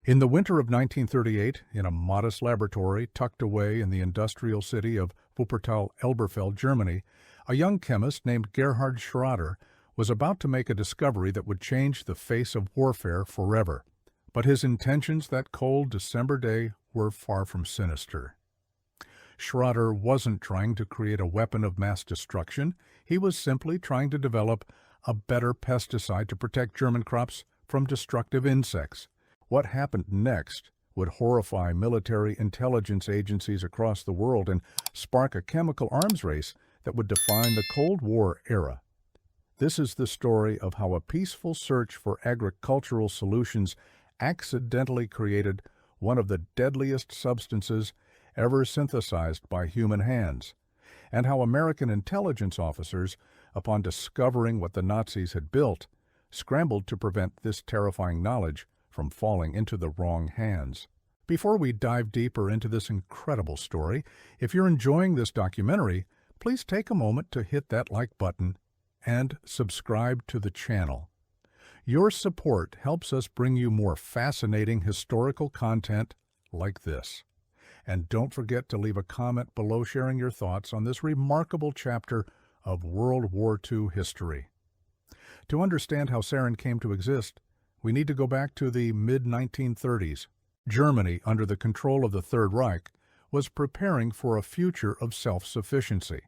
In the winter of 1938, in a modest laboratory tucked away in the industrial city of Wuppertal-Elberfeld, Germany, a young chemist named Gerhard Schroeder was about to make a discovery that would change the face of warfare forever. But his intentions that cold December day were far from sinister. Schroeder wasn't trying to create a weapon of mass destruction. He was simply trying to develop a better pesticide to protect German crops from destructive insects. What happened next would horrify military intelligence agencies across the world and spark a chemical arms race that would define the Cold War era. This is the story of how a peaceful search for agricultural solutions accidentally created one of the deadliest substances ever synthesized by human hands, and how American intelligence officers, upon discovering what the Nazis had built, scrambled to prevent this terrifying knowledge from falling into the wrong hands. Before we dive deeper into this incredible story, if you're enjoying this documentary, please take a moment to hit that like button and subscribe to the channel. Your support helps us bring you more fascinating historical content like this. And don't forget to leave a comment below sharing your thoughts on this remarkable chapter of World War II history. To understand how sarin came to exist, we need to go back to the mid-1930s. Germany, under the control of the Third Reich, was preparing for a future of self-sufficiency.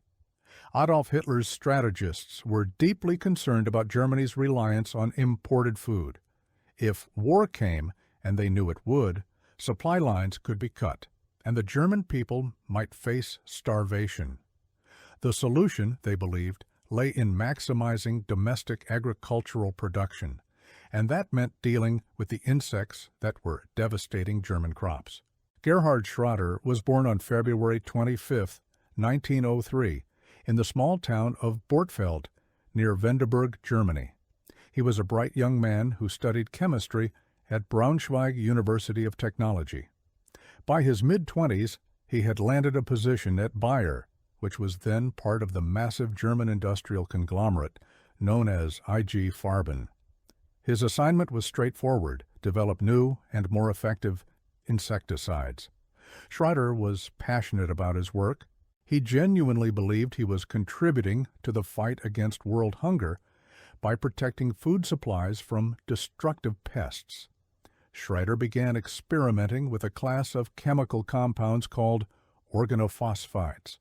Adolf Hitler's strategists were deeply concerned about Germany's reliance on imported food. If war came, and they knew it would, supply lines could be cut, and the German people might face starvation. The solution, they believed, lay in maximizing domestic agricultural production, and that meant dealing with the insects that were devastating German crops. Gerhard Schroeder was born on February 25, 1903, in the small town of Bortfeld, near Wendeburg, Germany. He was a bright young man who studied chemistry at Braunschweig University of Technology. By his mid-20s, he had landed a position at Bayer, which was then part of the massive German industrial conglomerate known as IG Farben. His assignment was straightforward: develop new and more effective insecticides. Schroeder was passionate about his work. He genuinely believed he was contributing to the fight against world hunger by protecting food supplies from destructive pests. Schroeder began experimenting with a class of chemical compounds called organophosphides.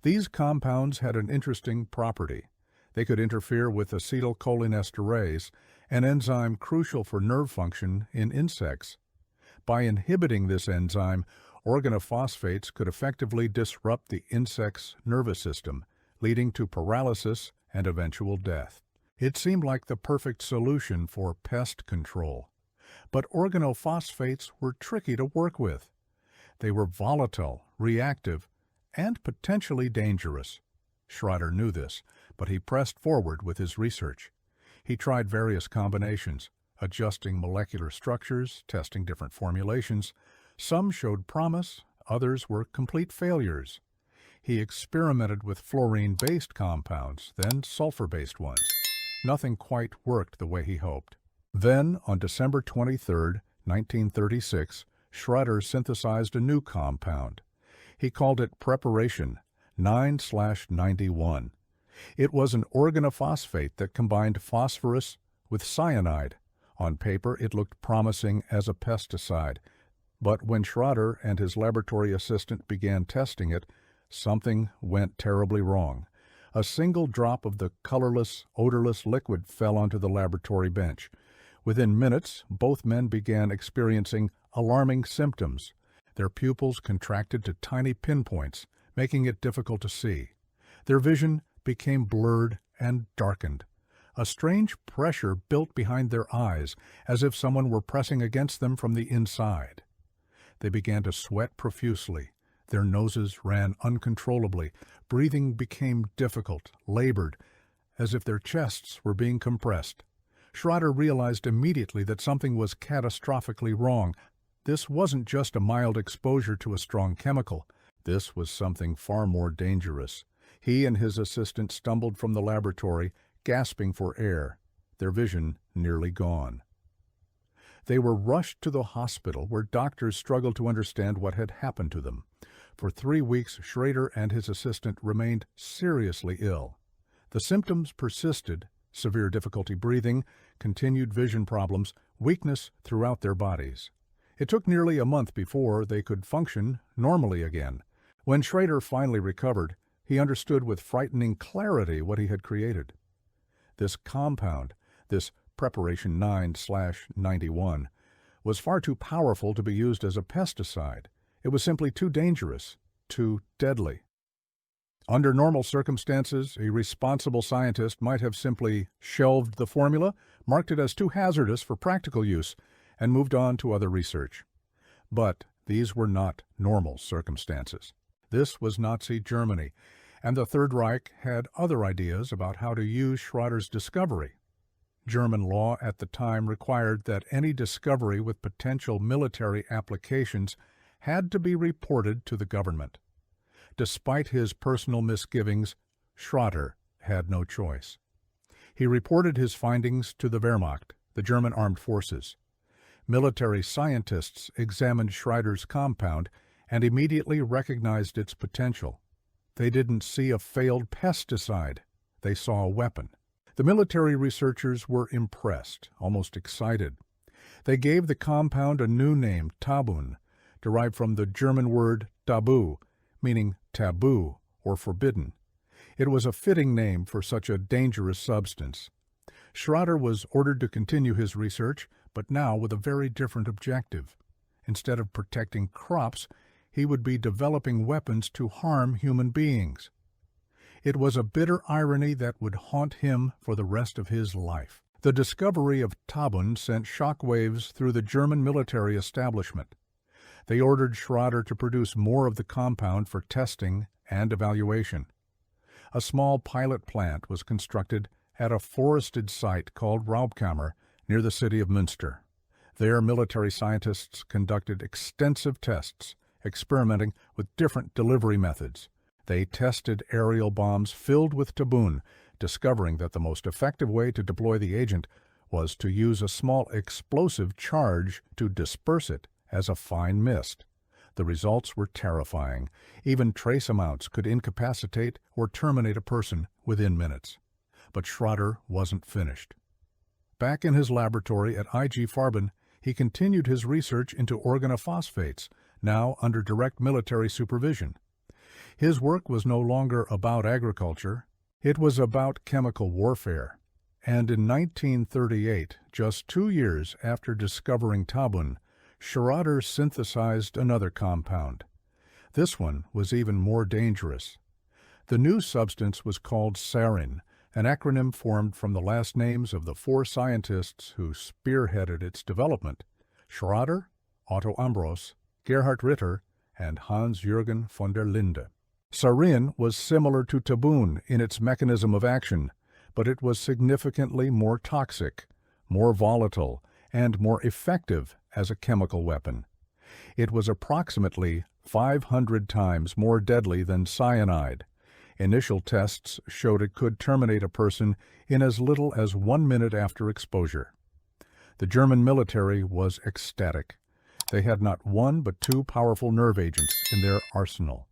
These compounds had an interesting property. They could interfere with acetylcholinesterase, an enzyme crucial for nerve function in insects. By inhibiting this enzyme, organophosphates could effectively disrupt the insect's nervous system, leading to paralysis and eventual death. It seemed like the perfect solution for pest control. But organophosphates were tricky to work with. They were volatile, reactive, and potentially dangerous. Schroeder knew this, but he pressed forward with his research. He tried various combinations, adjusting molecular structures, testing different formulations. Some showed promise, others were complete failures. He experimented with fluorine-based compounds, then sulfur-based ones. Nothing quite worked the way he hoped. Then, on December 23, 1936, Schroeder synthesized a new compound. He called it Preparation 9/91. It was an organophosphate that combined phosphorus with cyanide. On paper, it looked promising as a pesticide, but when Schroeder and his laboratory assistant began testing it, something went terribly wrong. A single drop of the colorless, odorless liquid fell onto the laboratory bench. Within minutes, both men began experiencing alarming symptoms. Their pupils contracted to tiny pinpoints, making it difficult to see. Their vision became blurred and darkened. A strange pressure built behind their eyes, as if someone were pressing against them from the inside. They began to sweat profusely. Their noses ran uncontrollably. Breathing became difficult, labored, as if their chests were being compressed. Schroeder realized immediately that something was catastrophically wrong. This wasn't just a mild exposure to a strong chemical. This was something far more dangerous. He and his assistant stumbled from the laboratory, gasping for air, their vision nearly gone. They were rushed to the hospital where doctors struggled to understand what had happened to them. For 3 weeks, Schrader and his assistant remained seriously ill. The symptoms persisted: severe difficulty breathing, continued vision problems, weakness throughout their bodies. It took nearly a month before they could function normally again. When Schrader finally recovered, he understood with frightening clarity what he had created. This compound, this Preparation 9/91, was far too powerful to be used as a pesticide. It was simply too dangerous, too deadly. Under normal circumstances, a responsible scientist might have simply shelved the formula, marked it as too hazardous for practical use, and moved on to other research. But these were not normal circumstances. This was Nazi Germany, and the Third Reich had other ideas about how to use Schrader's discovery. German law at the time required that any discovery with potential military applications had to be reported to the government. Despite his personal misgivings, Schrader had no choice. He reported his findings to the Wehrmacht, the German armed forces. Military scientists examined Schrader's compound and immediately recognized its potential. They didn't see a failed pesticide. They saw a weapon. The military researchers were impressed, almost excited. They gave the compound a new name, Tabun, derived from the German word tabu, meaning taboo or forbidden. It was a fitting name for such a dangerous substance. Schrader was ordered to continue his research, but now with a very different objective. Instead of protecting crops, he would be developing weapons to harm human beings. It was a bitter irony that would haunt him for the rest of his life. The discovery of Tabun sent shock waves through the German military establishment. They ordered Schrader to produce more of the compound for testing and evaluation. A small pilot plant was constructed at a forested site called Raubkammer near the city of Münster. There, military scientists conducted extensive tests, experimenting with different delivery methods. They tested aerial bombs filled with tabun, discovering that the most effective way to deploy the agent was to use a small explosive charge to disperse it as a fine mist. The results were terrifying. Even trace amounts could incapacitate or terminate a person within minutes. But Schrader wasn't finished. Back in his laboratory at IG Farben, he continued his research into organophosphates, now under direct military supervision. His work was no longer about agriculture. It was about chemical warfare. And in 1938, just 2 years after discovering Tabun, Schrader synthesized another compound. This one was even more dangerous. The new substance was called Sarin, an acronym formed from the last names of the 4 scientists who spearheaded its development: Schrader, Otto Ambros, Gerhard Ritter, and Hans-Jürgen von der Linde. Sarin was similar to tabun in its mechanism of action, but it was significantly more toxic, more volatile, and more effective as a chemical weapon. It was approximately 500 times more deadly than cyanide. Initial tests showed it could terminate a person in as little as 1 minute after exposure. The German military was ecstatic. They had not 1 but 2 powerful nerve agents in their arsenal.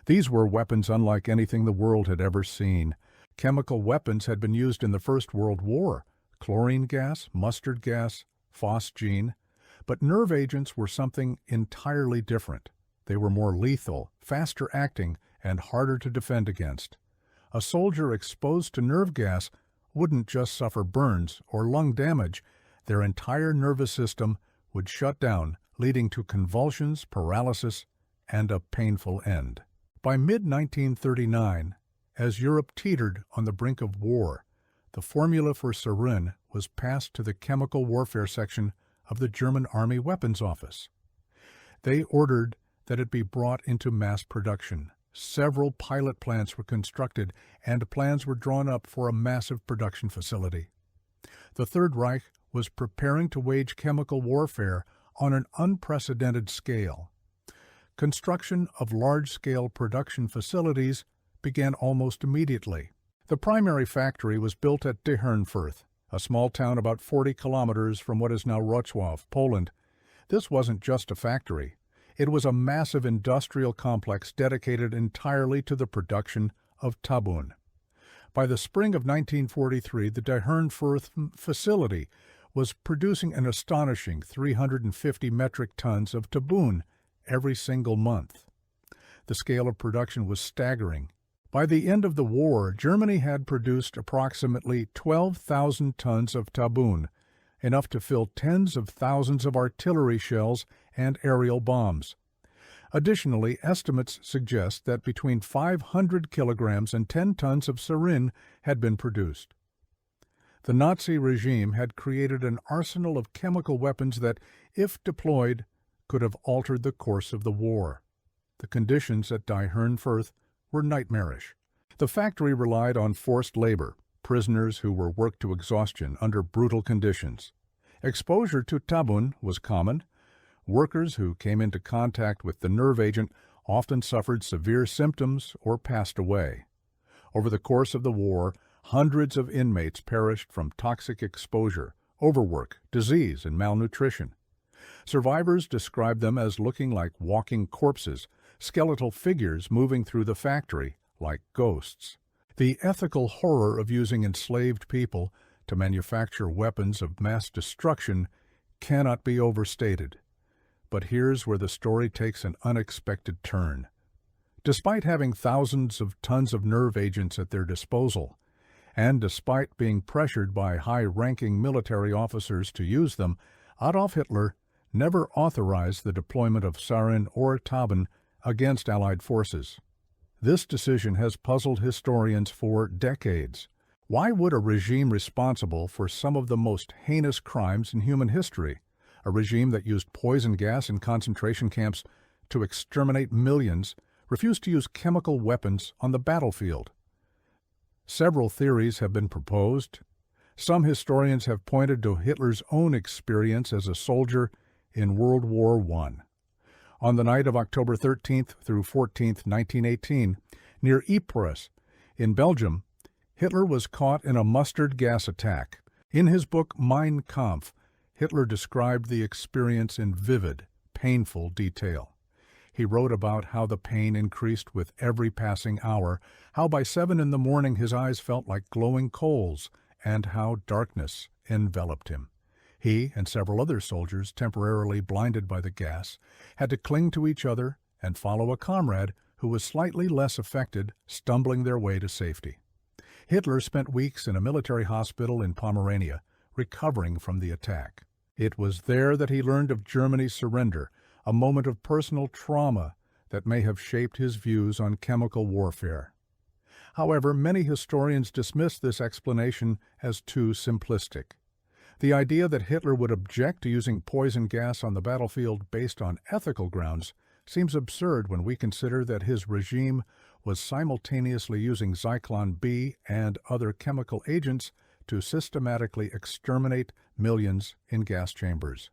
These were weapons unlike anything the world had ever seen. Chemical weapons had been used in the First World War: chlorine gas, mustard gas, phosgene. But nerve agents were something entirely different. They were more lethal, faster acting, and harder to defend against. A soldier exposed to nerve gas wouldn't just suffer burns or lung damage. Their entire nervous system would shut down, leading to convulsions, paralysis, and a painful end. By mid-1939, as Europe teetered on the brink of war, the formula for Sarin was passed to the chemical warfare section of the German Army Weapons Office. They ordered that it be brought into mass production. Several pilot plants were constructed, and plans were drawn up for a massive production facility. The Third Reich was preparing to wage chemical warfare on an unprecedented scale. Construction of large-scale production facilities began almost immediately. The primary factory was built at De Herrnfurth, a small town about 40 kilometers from what is now Wrocław, Poland. This wasn't just a factory. It was a massive industrial complex dedicated entirely to the production of tabun. By the spring of 1943, the Dihernfurth facility was producing an astonishing 350 metric tons of tabun every single month. The scale of production was staggering. By the end of the war, Germany had produced approximately 12,000 tons of tabun, enough to fill tens of thousands of artillery shells and aerial bombs. Additionally, estimates suggest that between 500 kilograms and 10 tons of sarin had been produced. The Nazi regime had created an arsenal of chemical weapons that, if deployed, could have altered the course of the war. The conditions at Dihernfurth were nightmarish. The factory relied on forced labor, prisoners who were worked to exhaustion under brutal conditions. Exposure to tabun was common. Workers who came into contact with the nerve agent often suffered severe symptoms or passed away. Over the course of the war, hundreds of inmates perished from toxic exposure, overwork, disease, and malnutrition. Survivors described them as looking like walking corpses, skeletal figures moving through the factory like ghosts. The ethical horror of using enslaved people to manufacture weapons of mass destruction cannot be overstated. But here's where the story takes an unexpected turn. Despite having thousands of tons of nerve agents at their disposal, and despite being pressured by high-ranking military officers to use them, Adolf Hitler never authorized the deployment of sarin or tabun against Allied forces. This decision has puzzled historians for decades. Why would a regime responsible for some of the most heinous crimes in human history, a regime that used poison gas in concentration camps to exterminate millions, refuse to use chemical weapons on the battlefield? Several theories have been proposed. Some historians have pointed to Hitler's own experience as a soldier in World War I. On the night of October 13th through 14th, 1918, near Ypres, in Belgium, Hitler was caught in a mustard gas attack. In his book Mein Kampf, Hitler described the experience in vivid, painful detail. He wrote about how the pain increased with every passing hour, how by 7 in the morning his eyes felt like glowing coals, and how darkness enveloped him. He and several other soldiers, temporarily blinded by the gas, had to cling to each other and follow a comrade who was slightly less affected, stumbling their way to safety. Hitler spent weeks in a military hospital in Pomerania, recovering from the attack. It was there that he learned of Germany's surrender, a moment of personal trauma that may have shaped his views on chemical warfare. However, many historians dismiss this explanation as too simplistic. The idea that Hitler would object to using poison gas on the battlefield based on ethical grounds seems absurd when we consider that his regime was simultaneously using Zyklon B and other chemical agents to systematically exterminate millions in gas chambers.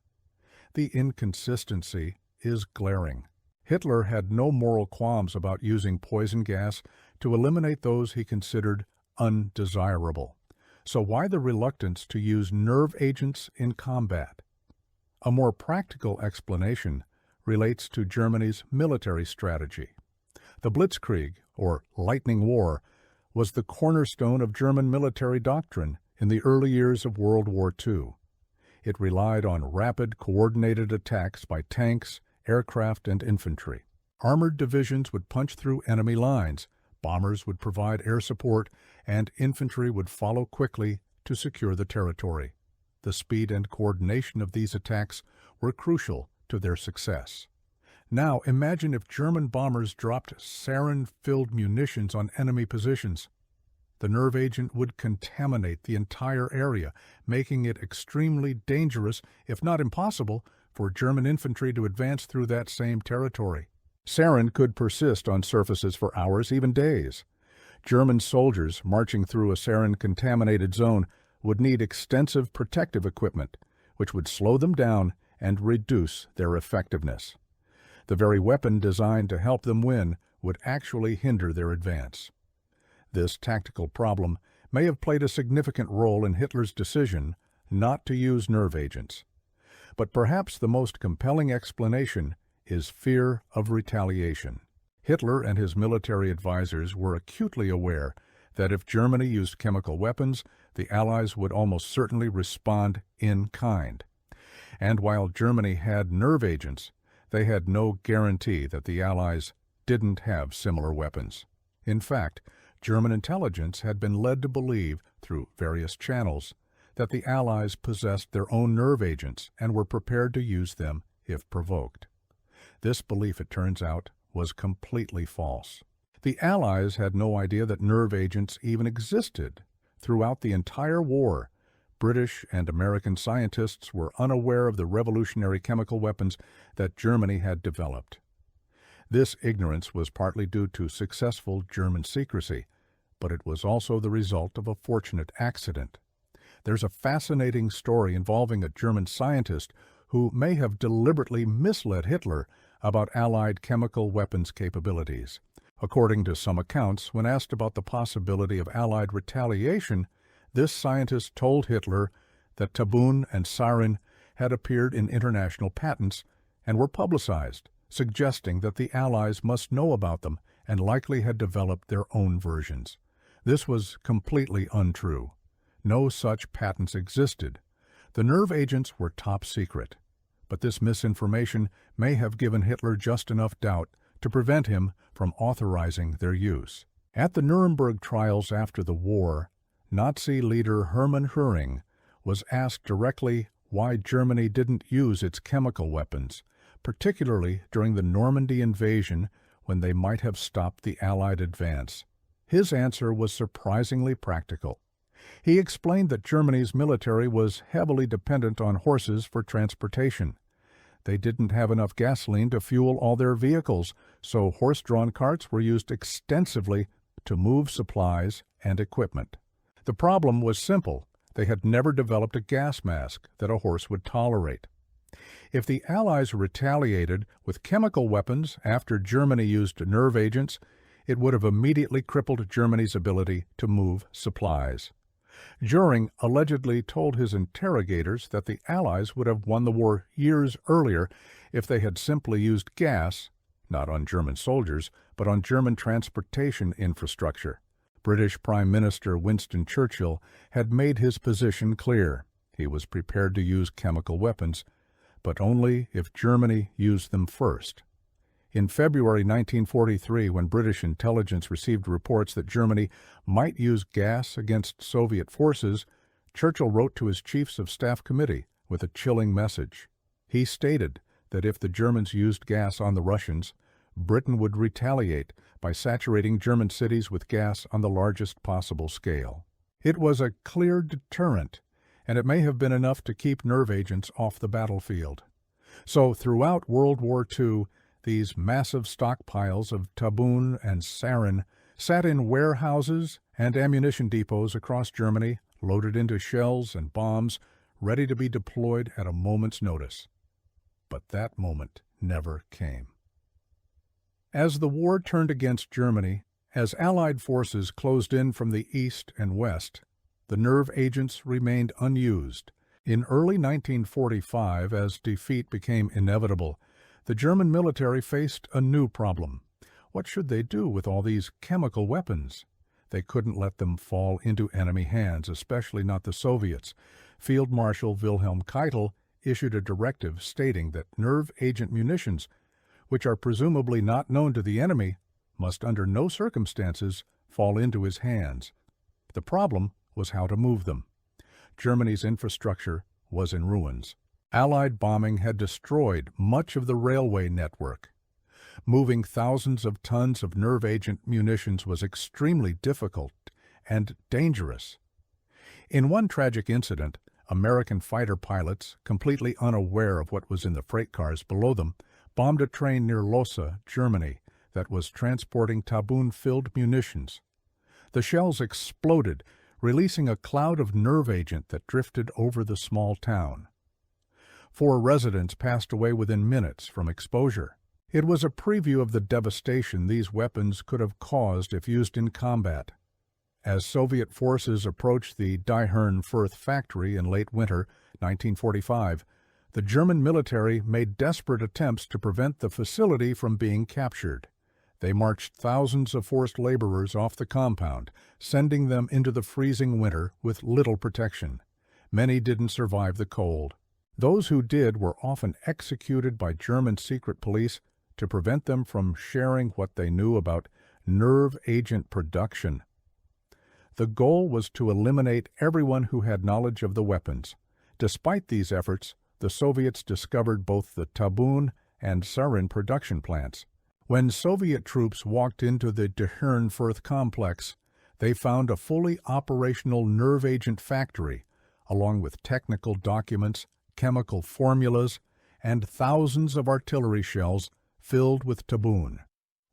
The inconsistency is glaring. Hitler had no moral qualms about using poison gas to eliminate those he considered undesirable. So why the reluctance to use nerve agents in combat? A more practical explanation relates to Germany's military strategy. The Blitzkrieg, or Lightning War, was the cornerstone of German military doctrine in the early years of World War II. It relied on rapid, coordinated attacks by tanks, aircraft, and infantry. Armored divisions would punch through enemy lines, bombers would provide air support, and infantry would follow quickly to secure the territory. The speed and coordination of these attacks were crucial to their success. Now imagine if German bombers dropped sarin-filled munitions on enemy positions. The nerve agent would contaminate the entire area, making it extremely dangerous, if not impossible, for German infantry to advance through that same territory. Sarin could persist on surfaces for hours, even days. German soldiers marching through a sarin-contaminated zone would need extensive protective equipment, which would slow them down and reduce their effectiveness. The very weapon designed to help them win would actually hinder their advance. This tactical problem may have played a significant role in Hitler's decision not to use nerve agents. But perhaps the most compelling explanation is fear of retaliation. Hitler and his military advisors were acutely aware that if Germany used chemical weapons, the Allies would almost certainly respond in kind. And while Germany had nerve agents, they had no guarantee that the Allies didn't have similar weapons. In fact, German intelligence had been led to believe, through various channels, that the Allies possessed their own nerve agents and were prepared to use them if provoked. This belief, it turns out, was completely false. The Allies had no idea that nerve agents even existed. Throughout the entire war, British and American scientists were unaware of the revolutionary chemical weapons that Germany had developed. This ignorance was partly due to successful German secrecy, but it was also the result of a fortunate accident. There's a fascinating story involving a German scientist who may have deliberately misled Hitler about Allied chemical weapons capabilities. According to some accounts, when asked about the possibility of Allied retaliation, this scientist told Hitler that Tabun and Sarin had appeared in international patents and were publicized, suggesting that the Allies must know about them and likely had developed their own versions. This was completely untrue. No such patents existed. The nerve agents were top secret, but this misinformation may have given Hitler just enough doubt to prevent him from authorizing their use. At the Nuremberg trials after the war, Nazi leader Hermann Göring was asked directly why Germany didn't use its chemical weapons, particularly during the Normandy invasion when they might have stopped the Allied advance. His answer was surprisingly practical. He explained that Germany's military was heavily dependent on horses for transportation. They didn't have enough gasoline to fuel all their vehicles, so horse-drawn carts were used extensively to move supplies and equipment. The problem was simple. They had never developed a gas mask that a horse would tolerate. If the Allies retaliated with chemical weapons after Germany used nerve agents, it would have immediately crippled Germany's ability to move supplies. Göring allegedly told his interrogators that the Allies would have won the war years earlier if they had simply used gas, not on German soldiers, but on German transportation infrastructure. British Prime Minister Winston Churchill had made his position clear. He was prepared to use chemical weapons, but only if Germany used them first. In February 1943, when British intelligence received reports that Germany might use gas against Soviet forces, Churchill wrote to his Chiefs of Staff Committee with a chilling message. He stated that if the Germans used gas on the Russians, Britain would retaliate by saturating German cities with gas on the largest possible scale. It was a clear deterrent, and it may have been enough to keep nerve agents off the battlefield. So throughout World War II, these massive stockpiles of Tabun and Sarin sat in warehouses and ammunition depots across Germany, loaded into shells and bombs, ready to be deployed at a moment's notice. But that moment never came. As the war turned against Germany, as Allied forces closed in from the east and west, the nerve agents remained unused. In early 1945, as defeat became inevitable, the German military faced a new problem. What should they do with all these chemical weapons? They couldn't let them fall into enemy hands, especially not the Soviets. Field Marshal Wilhelm Keitel issued a directive stating that nerve agent munitions, which are presumably not known to the enemy, must under no circumstances fall into his hands. The problem was how to move them. Germany's infrastructure was in ruins. Allied bombing had destroyed much of the railway network. Moving thousands of tons of nerve agent munitions was extremely difficult and dangerous. In one tragic incident, American fighter pilots, completely unaware of what was in the freight cars below them, bombed a train near Lossa, Germany, that was transporting Tabun-filled munitions. The shells exploded, releasing a cloud of nerve agent that drifted over the small town. 4 residents passed away within minutes from exposure. It was a preview of the devastation these weapons could have caused if used in combat. As Soviet forces approached the Firth factory in late winter 1945, the German military made desperate attempts to prevent the facility from being captured. They marched thousands of forced laborers off the compound, sending them into the freezing winter with little protection. Many didn't survive the cold. Those who did were often executed by German secret police to prevent them from sharing what they knew about nerve agent production. The goal was to eliminate everyone who had knowledge of the weapons. Despite these efforts, the Soviets discovered both the Tabun and Sarin production plants. When Soviet troops walked into the Firth complex, they found a fully operational nerve agent factory, along with technical documents, chemical formulas, and thousands of artillery shells filled with Tabun.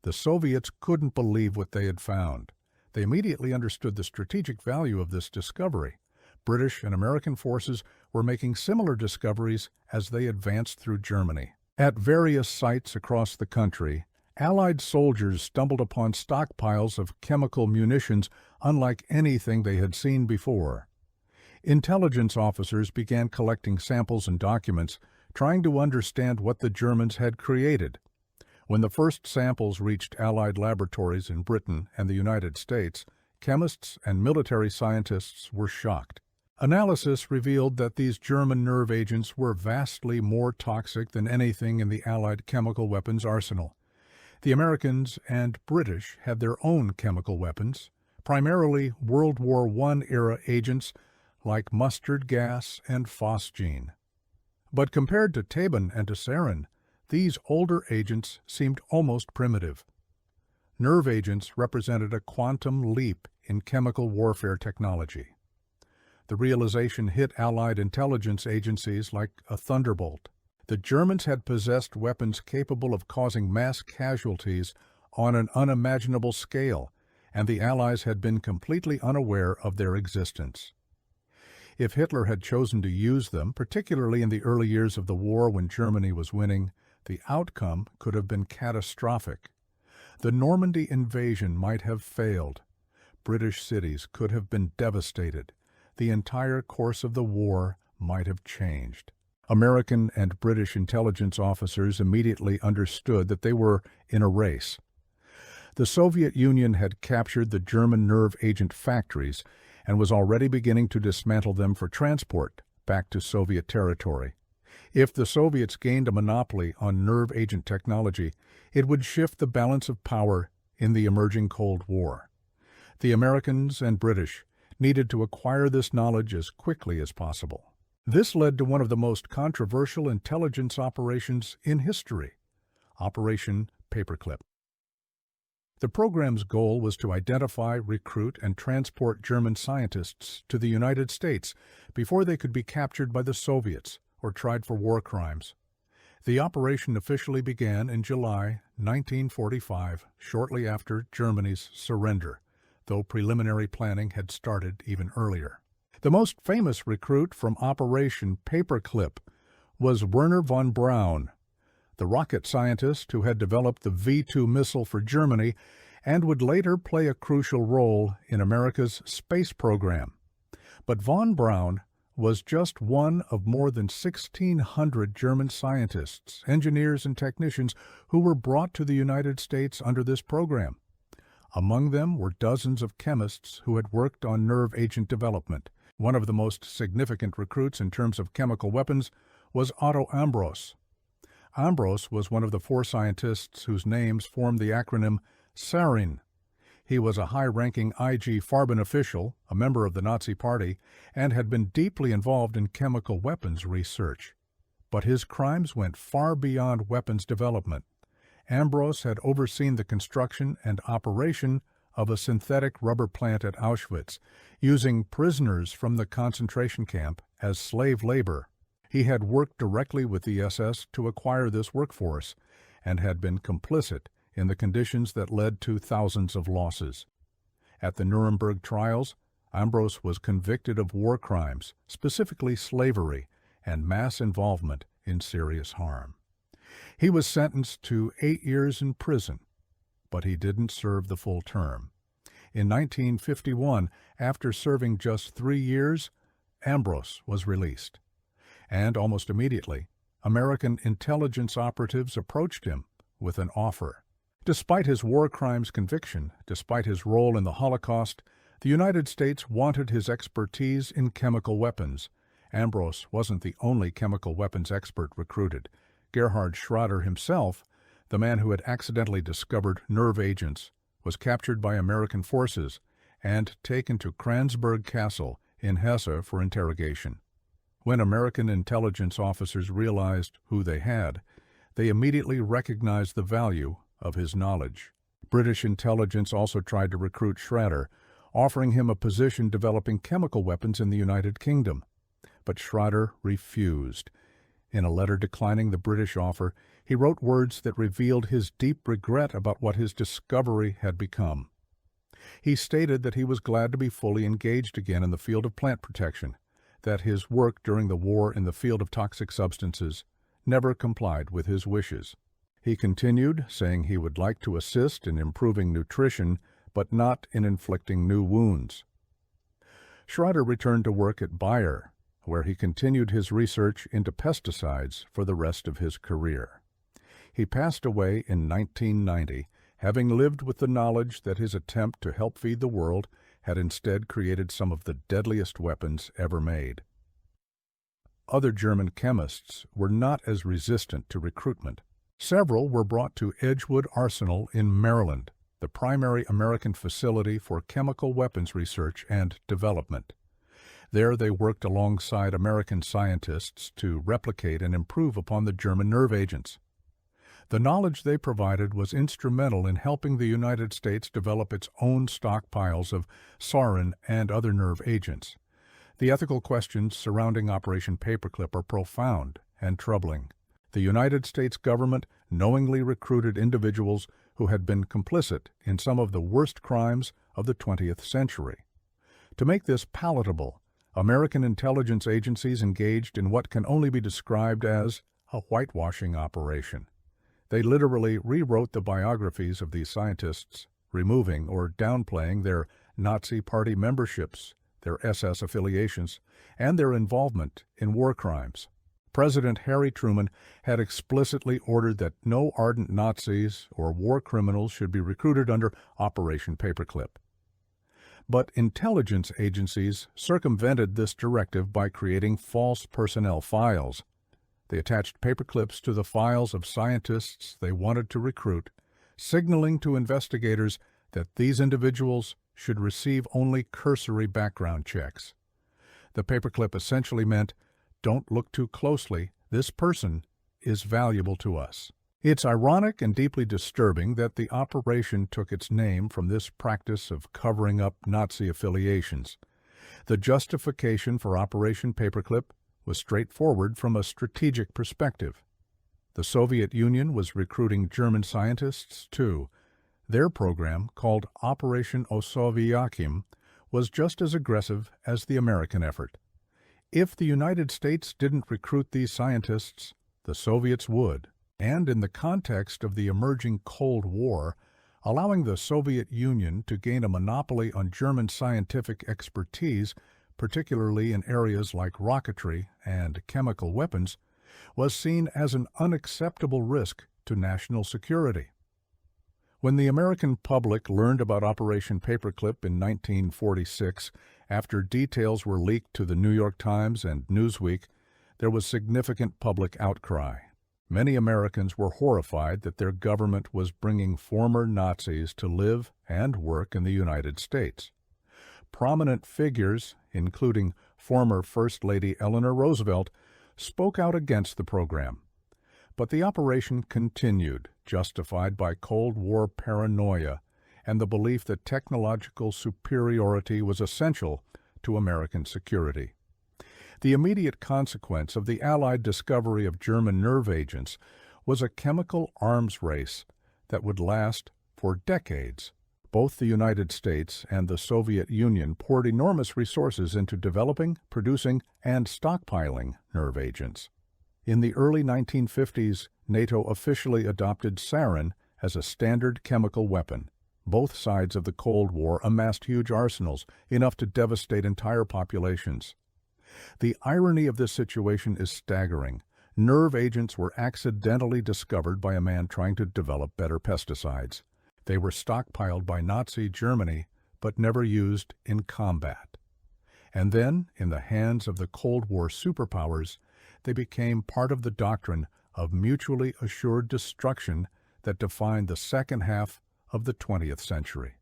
The Soviets couldn't believe what they had found. They immediately understood the strategic value of this discovery. British and American forces were making similar discoveries as they advanced through Germany. At various sites across the country, Allied soldiers stumbled upon stockpiles of chemical munitions unlike anything they had seen before. Intelligence officers began collecting samples and documents, trying to understand what the Germans had created. When the first samples reached Allied laboratories in Britain and the United States, chemists and military scientists were shocked. Analysis revealed that these German nerve agents were vastly more toxic than anything in the Allied chemical weapons arsenal. The Americans and British had their own chemical weapons, primarily World War I-era agents like mustard gas and phosgene. But compared to Tabun and to Sarin, these older agents seemed almost primitive. Nerve agents represented a quantum leap in chemical warfare technology. The realization hit Allied intelligence agencies like a thunderbolt. The Germans had possessed weapons capable of causing mass casualties on an unimaginable scale, and the Allies had been completely unaware of their existence. If Hitler had chosen to use them, particularly in the early years of the war when Germany was winning, the outcome could have been catastrophic. The Normandy invasion might have failed. British cities could have been devastated. The entire course of the war might have changed. American and British intelligence officers immediately understood that they were in a race. The Soviet Union had captured the German nerve agent factories and was already beginning to dismantle them for transport back to Soviet territory. If the Soviets gained a monopoly on nerve agent technology, it would shift the balance of power in the emerging Cold War. The Americans and British needed to acquire this knowledge as quickly as possible. This led to one of the most controversial intelligence operations in history, Operation Paperclip. The program's goal was to identify, recruit, and transport German scientists to the United States before they could be captured by the Soviets or tried for war crimes. The operation officially began in July 1945, shortly after Germany's surrender, though preliminary planning had started even earlier. The most famous recruit from Operation Paperclip was Wernher von Braun, the rocket scientist who had developed the V-2 missile for Germany and would later play a crucial role in America's space program. But von Braun was just one of more than 1,600 German scientists, engineers, and technicians who were brought to the United States under this program. Among them were dozens of chemists who had worked on nerve agent development. One of the most significant recruits in terms of chemical weapons was Otto Ambros. Ambros was one of the 4 scientists whose names formed the acronym Sarin. He was a high-ranking IG Farben official, a member of the Nazi Party, and had been deeply involved in chemical weapons research. But his crimes went far beyond weapons development. Ambros had overseen the construction and operation of a synthetic rubber plant at Auschwitz, using prisoners from the concentration camp as slave labor. He had worked directly with the SS to acquire this workforce, and had been complicit in the conditions that led to thousands of losses. At the Nuremberg trials, Ambros was convicted of war crimes, specifically slavery, and mass involvement in serious harm. He was sentenced to 8 years in prison, but he didn't serve the full term. In 1951, after serving just 3 years, Ambros was released. And almost immediately, American intelligence operatives approached him with an offer. Despite his war crimes conviction, despite his role in the Holocaust, the United States wanted his expertise in chemical weapons. Ambros wasn't the only chemical weapons expert recruited. Gerhard Schroeder himself, the man who had accidentally discovered nerve agents, was captured by American forces and taken to Kransberg Castle in Hesse for interrogation. When American intelligence officers realized who they had, they immediately recognized the value of his knowledge. British intelligence also tried to recruit Schroeder, offering him a position developing chemical weapons in the United Kingdom. But Schroeder refused. In a letter declining the British offer, he wrote words that revealed his deep regret about what his discovery had become. He stated that he was glad to be fully engaged again in the field of plant protection, that his work during the war in the field of toxic substances never complied with his wishes. He continued, saying he would like to assist in improving nutrition, but not in inflicting new wounds. Schroeder returned to work at Bayer, where he continued his research into pesticides for the rest of his career. He passed away in 1990, having lived with the knowledge that his attempt to help feed the world had instead created some of the deadliest weapons ever made. Other German chemists were not as resistant to recruitment. Several were brought to Edgewood Arsenal in Maryland, the primary American facility for chemical weapons research and development. There they worked alongside American scientists to replicate and improve upon the German nerve agents. The knowledge they provided was instrumental in helping the United States develop its own stockpiles of Sarin and other nerve agents. The ethical questions surrounding Operation Paperclip are profound and troubling. The United States government knowingly recruited individuals who had been complicit in some of the worst crimes of the 20th century. To make this palatable, American intelligence agencies engaged in what can only be described as a whitewashing operation. They literally rewrote the biographies of these scientists, removing or downplaying their Nazi Party memberships, their SS affiliations, and their involvement in war crimes. President Harry Truman had explicitly ordered that no ardent Nazis or war criminals should be recruited under Operation Paperclip. But intelligence agencies circumvented this directive by creating false personnel files. They attached paperclips to the files of scientists they wanted to recruit, signaling to investigators that these individuals should receive only cursory background checks. The paperclip essentially meant, "Don't look too closely, this person is valuable to us." It's ironic and deeply disturbing that the operation took its name from this practice of covering up Nazi affiliations. The justification for Operation Paperclip was straightforward from a strategic perspective. The Soviet Union was recruiting German scientists, too. Their program, called Operation Osowiakim, was just as aggressive as the American effort. If the United States didn't recruit these scientists, the Soviets would. And in the context of the emerging Cold War, allowing the Soviet Union to gain a monopoly on German scientific expertise, particularly in areas like rocketry and chemical weapons, was seen as an unacceptable risk to national security. When the American public learned about Operation Paperclip in 1946, after details were leaked to the New York Times and Newsweek, there was significant public outcry. Many Americans were horrified that their government was bringing former Nazis to live and work in the United States. Prominent figures, including former First Lady Eleanor Roosevelt, spoke out against the program. But the operation continued, justified by Cold War paranoia and the belief that technological superiority was essential to American security. The immediate consequence of the Allied discovery of German nerve agents was a chemical arms race that would last for decades. Both the United States and the Soviet Union poured enormous resources into developing, producing, and stockpiling nerve agents. In the early 1950s, NATO officially adopted sarin as a standard chemical weapon. Both sides of the Cold War amassed huge arsenals, enough to devastate entire populations. The irony of this situation is staggering. Nerve agents were accidentally discovered by a man trying to develop better pesticides. They were stockpiled by Nazi Germany, but never used in combat. And then, in the hands of the Cold War superpowers, they became part of the doctrine of mutually assured destruction that defined the second half of the 20th century.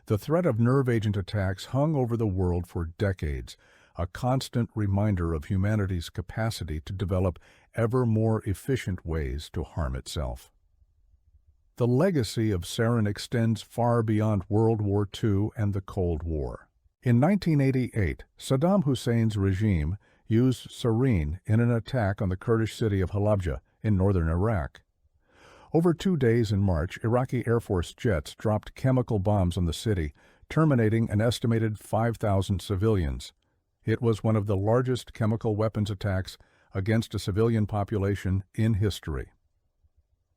The threat of nerve agent attacks hung over the world for decades, a constant reminder of humanity's capacity to develop ever more efficient ways to harm itself. The legacy of sarin extends far beyond World War II and the Cold War. In 1988, Saddam Hussein's regime used sarin in an attack on the Kurdish city of Halabja in northern Iraq. Over 2 days in March, Iraqi Air Force jets dropped chemical bombs on the city, terminating an estimated 5,000 civilians. It was one of the largest chemical weapons attacks against a civilian population in history.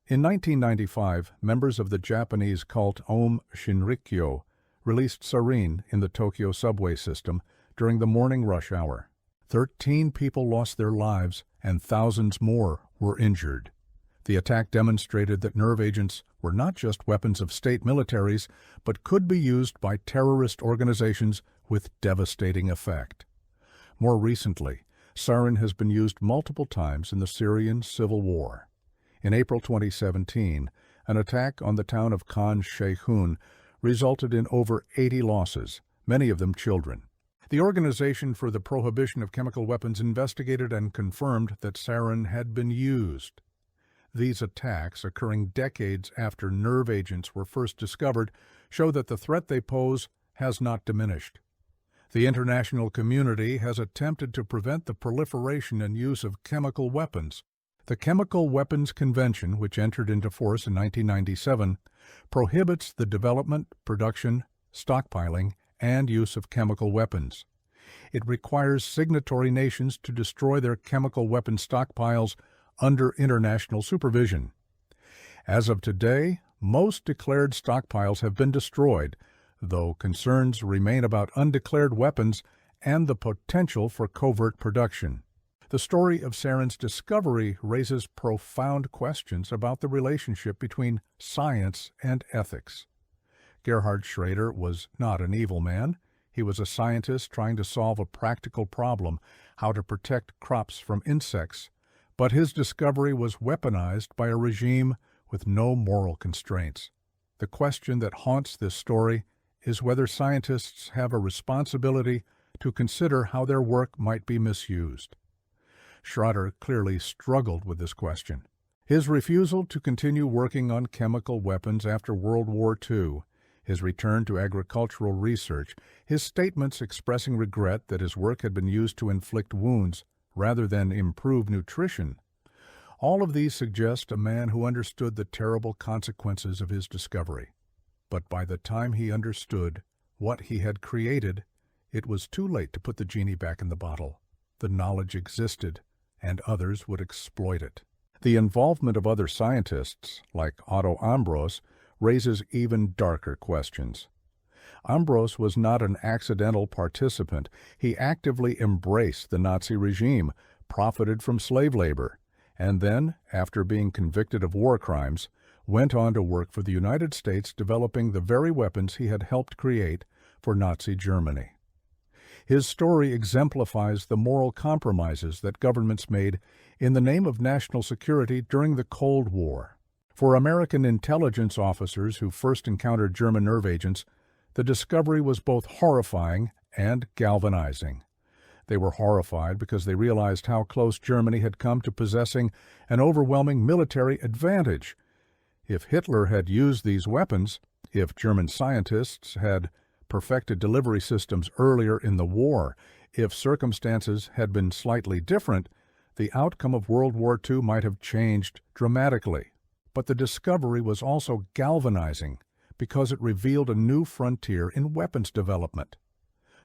In 1995, members of the Japanese cult Aum Shinrikyo released sarin in the Tokyo subway system during the morning rush hour. 13 people lost their lives and thousands more were injured. The attack demonstrated that nerve agents were not just weapons of state militaries, but could be used by terrorist organizations with devastating effect. More recently, sarin has been used multiple times in the Syrian civil war. In April 2017, an attack on the town of Khan Sheikhoun resulted in over 80 losses, many of them children. The Organization for the Prohibition of Chemical Weapons investigated and confirmed that sarin had been used. These attacks, occurring decades after nerve agents were first discovered, show that the threat they pose has not diminished. The international community has attempted to prevent the proliferation and use of chemical weapons. The Chemical Weapons Convention, which entered into force in 1997, prohibits the development, production, stockpiling, and use of chemical weapons. It requires signatory nations to destroy their chemical weapon stockpiles under international supervision. As of today, most declared stockpiles have been destroyed, though concerns remain about undeclared weapons and the potential for covert production. The story of sarin's discovery raises profound questions about the relationship between science and ethics. Gerhard Schrader was not an evil man. He was a scientist trying to solve a practical problem, how to protect crops from insects. But his discovery was weaponized by a regime with no moral constraints. The question that haunts this story is whether scientists have a responsibility to consider how their work might be misused. Schrader clearly struggled with this question. His refusal to continue working on chemical weapons after World War II, his return to agricultural research, his statements expressing regret that his work had been used to inflict wounds rather than improve nutrition, all of these suggest a man who understood the terrible consequences of his discovery. But by the time he understood what he had created, it was too late to put the genie back in the bottle. The knowledge existed, and others would exploit it. The involvement of other scientists, like Otto Ambros, raises even darker questions. Ambros was not an accidental participant. He actively embraced the Nazi regime, profited from slave labor, and then, after being convicted of war crimes, went on to work for the United States developing the very weapons he had helped create for Nazi Germany. His story exemplifies the moral compromises that governments made in the name of national security during the Cold War. For American intelligence officers who first encountered German nerve agents, the discovery was both horrifying and galvanizing. They were horrified because they realized how close Germany had come to possessing an overwhelming military advantage. If Hitler had used these weapons, if German scientists had perfected delivery systems earlier in the war, if circumstances had been slightly different, the outcome of World War II might have changed dramatically. But the discovery was also galvanizing because it revealed a new frontier in weapons development.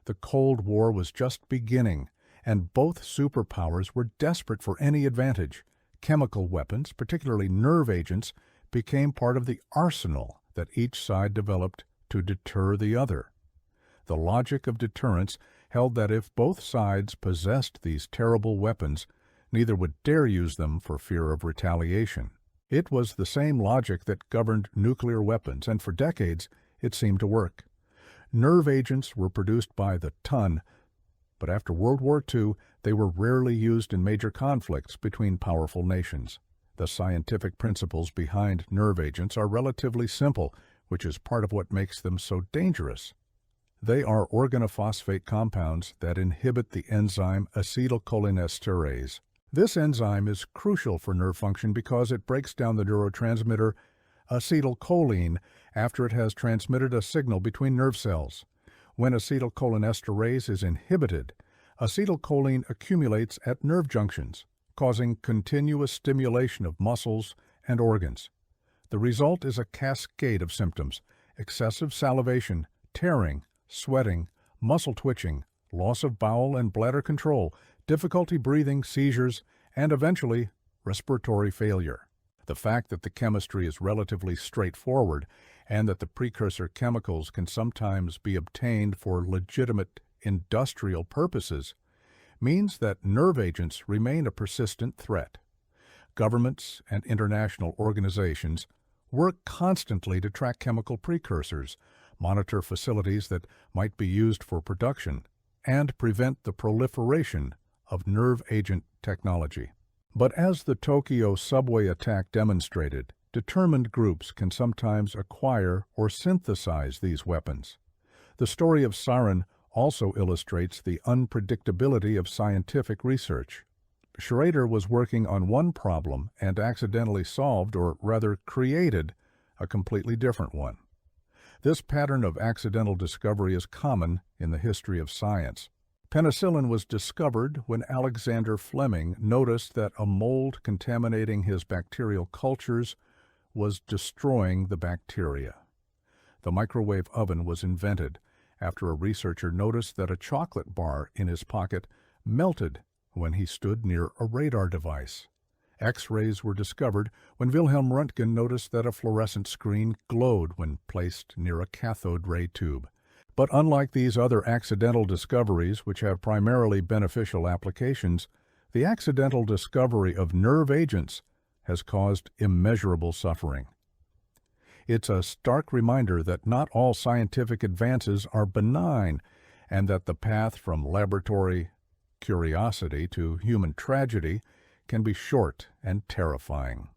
The Cold War was just beginning, and both superpowers were desperate for any advantage. Chemical weapons, particularly nerve agents, became part of the arsenal that each side developed to deter the other. The logic of deterrence held that if both sides possessed these terrible weapons, neither would dare use them for fear of retaliation. It was the same logic that governed nuclear weapons, and for decades it seemed to work. Nerve agents were produced by the ton, but after World War II, they were rarely used in major conflicts between powerful nations. The scientific principles behind nerve agents are relatively simple, which is part of what makes them so dangerous. They are organophosphate compounds that inhibit the enzyme acetylcholinesterase. This enzyme is crucial for nerve function because it breaks down the neurotransmitter acetylcholine after it has transmitted a signal between nerve cells. When acetylcholinesterase is inhibited, acetylcholine accumulates at nerve junctions, causing continuous stimulation of muscles and organs. The result is a cascade of symptoms: excessive salivation, tearing, sweating, muscle twitching, loss of bowel and bladder control, difficulty breathing, seizures, and eventually respiratory failure. The fact that the chemistry is relatively straightforward and that the precursor chemicals can sometimes be obtained for legitimate industrial purposes means that nerve agents remain a persistent threat. Governments and international organizations work constantly to track chemical precursors, monitor facilities that might be used for production, and prevent the proliferation of nerve agent technology. But as the Tokyo subway attack demonstrated, determined groups can sometimes acquire or synthesize these weapons. The story of Sarin also illustrates the unpredictability of scientific research. Schrader was working on one problem and accidentally solved, or rather created, a completely different one. This pattern of accidental discovery is common in the history of science. Penicillin was discovered when Alexander Fleming noticed that a mold contaminating his bacterial cultures was destroying the bacteria. The microwave oven was invented after a researcher noticed that a chocolate bar in his pocket melted when he stood near a radar device. X-rays were discovered when Wilhelm Röntgen noticed that a fluorescent screen glowed when placed near a cathode ray tube. But unlike these other accidental discoveries, which have primarily beneficial applications, the accidental discovery of nerve agents has caused immeasurable suffering. It's a stark reminder that not all scientific advances are benign, and that the path from laboratory curiosity to human tragedy can be short and terrifying.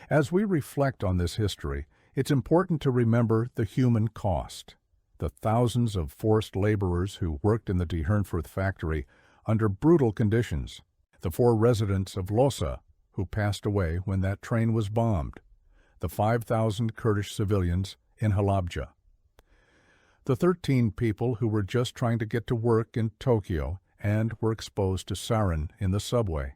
As we reflect on this history, it's important to remember the human cost. The thousands of forced laborers who worked in the De Hernfurth factory under brutal conditions, the 4 residents of Lhasa who passed away when that train was bombed, the 5,000 Kurdish civilians in Halabja, the 13 people who were just trying to get to work in Tokyo and were exposed to sarin in the subway,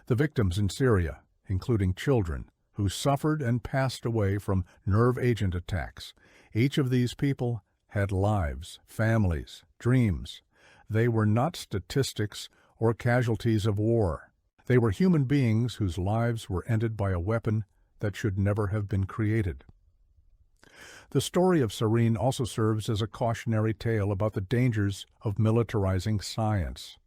the victims in Syria, including children, who suffered and passed away from nerve agent attacks. Each of these people had lives, families, dreams. They were not statistics or casualties of war. They were human beings whose lives were ended by a weapon that should never have been created. The story of Sarin also serves as a cautionary tale about the dangers of militarizing science.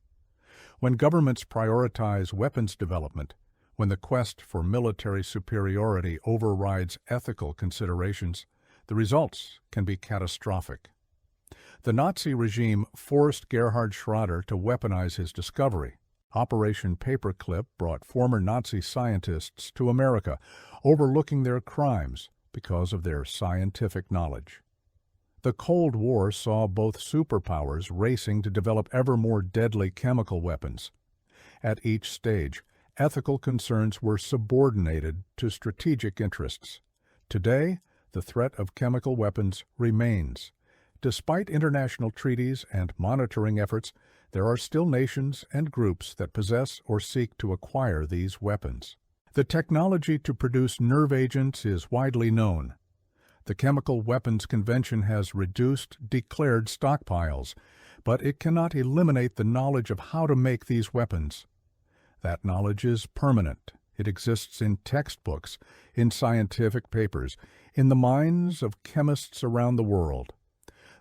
When governments prioritize weapons development, when the quest for military superiority overrides ethical considerations, the results can be catastrophic. The Nazi regime forced Gerhard Schrader to weaponize his discovery. Operation Paperclip brought former Nazi scientists to America, overlooking their crimes because of their scientific knowledge. The Cold War saw both superpowers racing to develop ever more deadly chemical weapons. At each stage, ethical concerns were subordinated to strategic interests. Today, the threat of chemical weapons remains. Despite international treaties and monitoring efforts, there are still nations and groups that possess or seek to acquire these weapons. The technology to produce nerve agents is widely known. The Chemical Weapons Convention has reduced declared stockpiles, but it cannot eliminate the knowledge of how to make these weapons. That knowledge is permanent. It exists in textbooks, in scientific papers, in the minds of chemists around the world.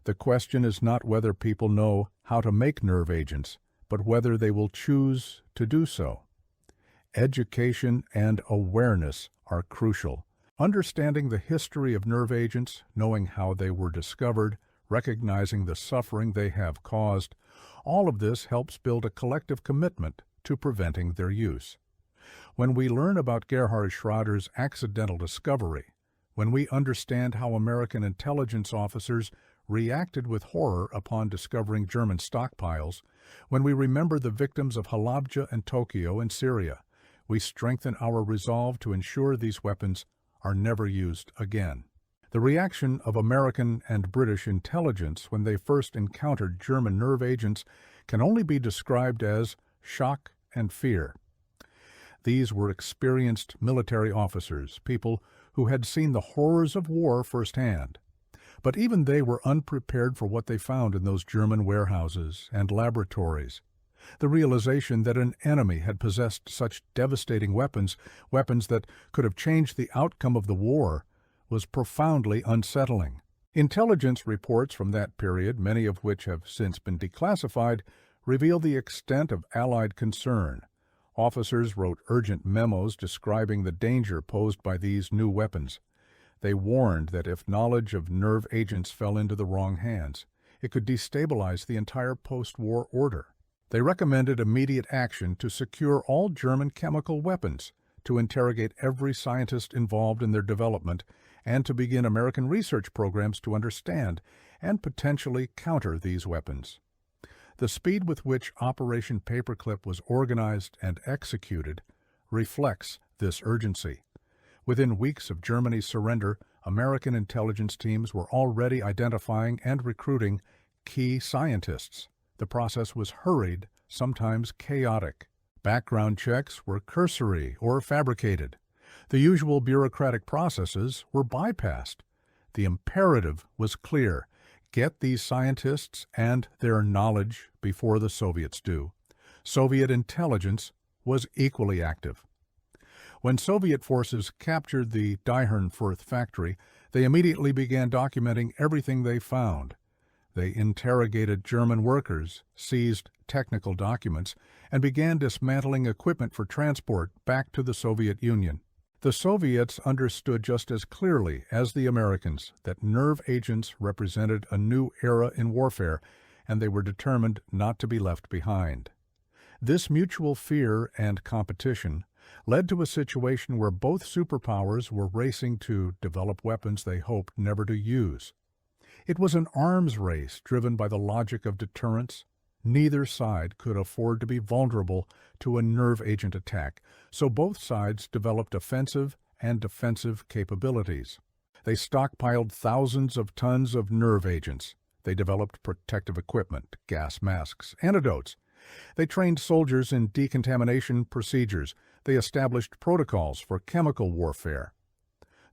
The question is not whether people know how to make nerve agents, but whether they will choose to do so. Education and awareness are crucial. Understanding the history of nerve agents, knowing how they were discovered, recognizing the suffering they have caused, all of this helps build a collective commitment to preventing their use. When we learn about Gerhard Schrader's accidental discovery, when we understand how American intelligence officers reacted with horror upon discovering German stockpiles, when we remember the victims of Halabja and Tokyo in Syria, we strengthen our resolve to ensure these weapons are never used again. The reaction of American and British intelligence when they first encountered German nerve agents can only be described as shock and fear. These were experienced military officers, people who had seen the horrors of war firsthand. But even they were unprepared for what they found in those German warehouses and laboratories. The realization that an enemy had possessed such devastating weapons that could have changed the outcome of the war, was profoundly unsettling. Intelligence reports from that period, many of which have since been declassified, reveal the extent of Allied concern. Officers wrote urgent memos describing the danger posed by these new weapons. They warned that if knowledge of nerve agents fell into the wrong hands, it could destabilize the entire post-war order. They recommended immediate action to secure all German chemical weapons, to interrogate every scientist involved in their development, and to begin American research programs to understand and potentially counter these weapons. The speed with which Operation Paperclip was organized and executed reflects this urgency. Within weeks of Germany's surrender, American intelligence teams were already identifying and recruiting key scientists. The process was hurried, sometimes chaotic. Background checks were cursory or fabricated. The usual bureaucratic processes were bypassed. The imperative was clear: get these scientists and their knowledge before the Soviets do. Soviet intelligence was equally active. When Soviet forces captured the Dyhernfurth factory, they immediately began documenting everything they found. They interrogated German workers, seized technical documents, and began dismantling equipment for transport back to the Soviet Union. The Soviets understood just as clearly as the Americans that nerve agents represented a new era in warfare, and they were determined not to be left behind. This mutual fear and competition led to a situation where both superpowers were racing to develop weapons they hoped never to use. It was an arms race driven by the logic of deterrence. Neither side could afford to be vulnerable to a nerve agent attack, so both sides developed offensive and defensive capabilities. They stockpiled thousands of tons of nerve agents. They developed protective equipment, gas masks, antidotes. They trained soldiers in decontamination procedures. They established protocols for chemical warfare.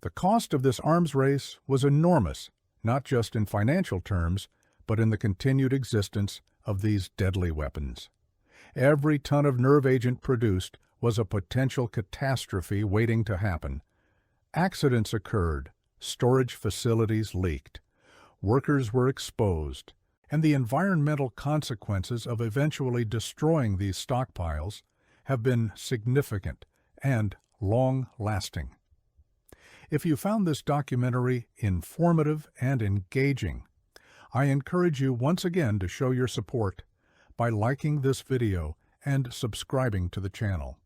The cost of this arms race was enormous, not just in financial terms, but in the continued existence of these deadly weapons. Every ton of nerve agent produced was a potential catastrophe waiting to happen. Accidents occurred, storage facilities leaked, workers were exposed, and the environmental consequences of eventually destroying these stockpiles have been significant and long-lasting. If you found this documentary informative and engaging, I encourage you once again to show your support by liking this video and subscribing to the channel.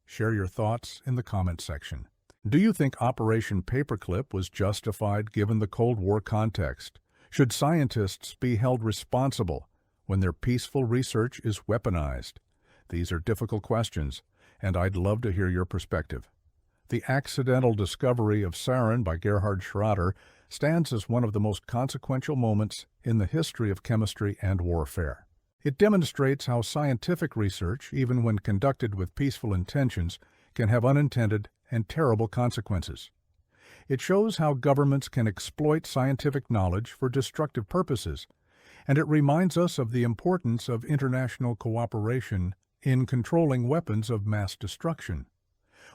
Share your thoughts in the comment section. Do you think Operation Paperclip was justified given the Cold War context? Should scientists be held responsible when their peaceful research is weaponized? These are difficult questions, and I'd love to hear your perspective. The accidental discovery of Sarin by Gerhard Schrader stands as one of the most consequential moments in the history of chemistry and warfare. It demonstrates how scientific research, even when conducted with peaceful intentions, can have unintended and terrible consequences. It shows how governments can exploit scientific knowledge for destructive purposes, and it reminds us of the importance of international cooperation in controlling weapons of mass destruction.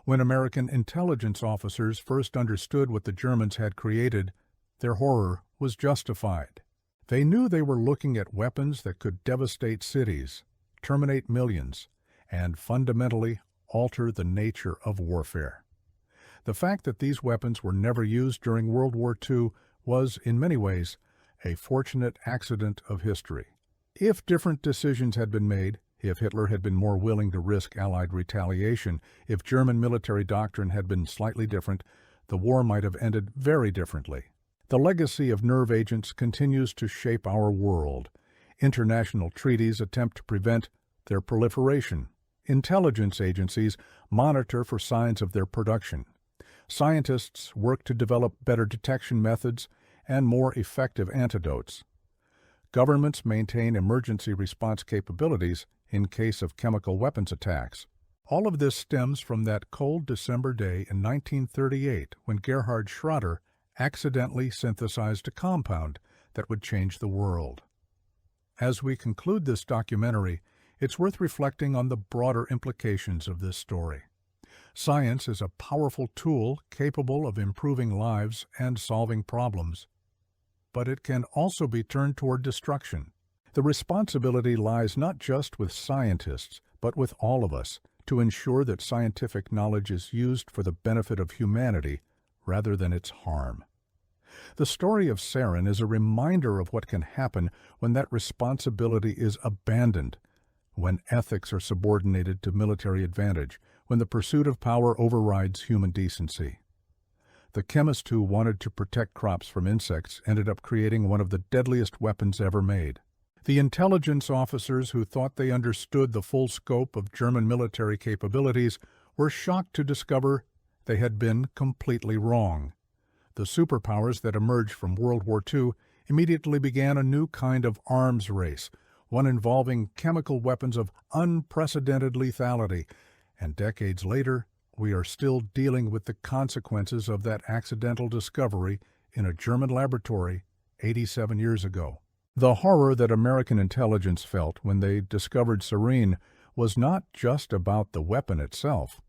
When American intelligence officers first understood what the Germans had created, their horror was justified. They knew they were looking at weapons that could devastate cities, terminate millions, and fundamentally alter the nature of warfare. The fact that these weapons were never used during World War II was, in many ways, a fortunate accident of history. If different decisions had been made, if Hitler had been more willing to risk Allied retaliation, if German military doctrine had been slightly different, the war might have ended very differently. The legacy of nerve agents continues to shape our world. International treaties attempt to prevent their proliferation. Intelligence agencies monitor for signs of their production. Scientists work to develop better detection methods and more effective antidotes. Governments maintain emergency response capabilities in case of chemical weapons attacks. All of this stems from that cold December day in 1938 when Gerhard Schroeder accidentally synthesized a compound that would change the world. As we conclude this documentary, it's worth reflecting on the broader implications of this story. Science is a powerful tool capable of improving lives and solving problems, but it can also be turned toward destruction. The responsibility lies not just with scientists, but with all of us, to ensure that scientific knowledge is used for the benefit of humanity rather than its harm. The story of Sarin is a reminder of what can happen when that responsibility is abandoned, when ethics are subordinated to military advantage, when the pursuit of power overrides human decency. The chemist who wanted to protect crops from insects ended up creating one of the deadliest weapons ever made. The intelligence officers who thought they understood the full scope of German military capabilities were shocked to discover they had been completely wrong. The superpowers that emerged from World War II immediately began a new kind of arms race, one involving chemical weapons of unprecedented lethality, and decades later, we are still dealing with the consequences of that accidental discovery in a German laboratory 87 years ago. The horror that American intelligence felt when they discovered Sarin was not just about the weapon itself.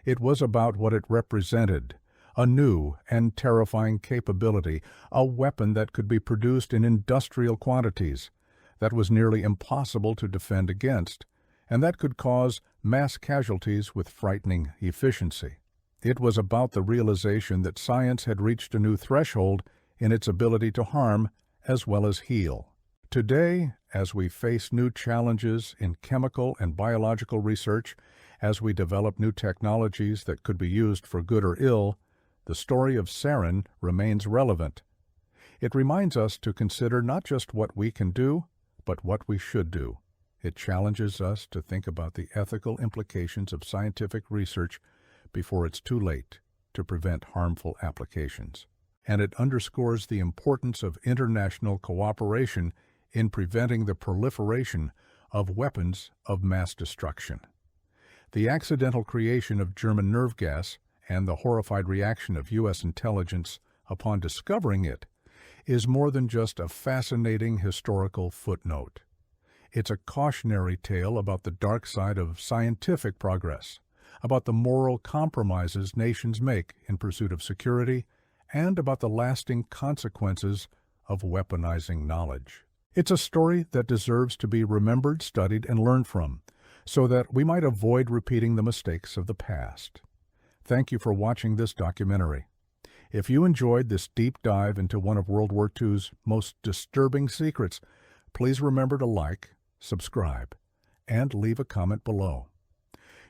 It was about what it represented, a new and terrifying capability, a weapon that could be produced in industrial quantities, that was nearly impossible to defend against, and that could cause mass casualties with frightening efficiency. It was about the realization that science had reached a new threshold in its ability to harm as well as heal. Today, as we face new challenges in chemical and biological research, as we develop new technologies that could be used for good or ill, the story of Sarin remains relevant. It reminds us to consider not just what we can do, but what we should do. It challenges us to think about the ethical implications of scientific research before it's too late to prevent harmful applications. And it underscores the importance of international cooperation in preventing the proliferation of weapons of mass destruction. The accidental creation of German nerve gas and the horrified reaction of U.S. intelligence upon discovering it is more than just a fascinating historical footnote. It's a cautionary tale about the dark side of scientific progress, about the moral compromises nations make in pursuit of security, and about the lasting consequences of weaponizing knowledge. It's a story that deserves to be remembered, studied, and learned from, so that we might avoid repeating the mistakes of the past. Thank you for watching this documentary. If you enjoyed this deep dive into one of World War II's most disturbing secrets, please remember to like, subscribe, and leave a comment below.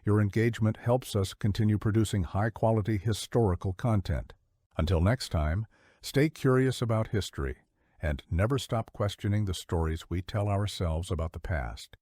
Your engagement helps us continue producing high-quality historical content. Until next time, stay curious about history and never stop questioning the stories we tell ourselves about the past.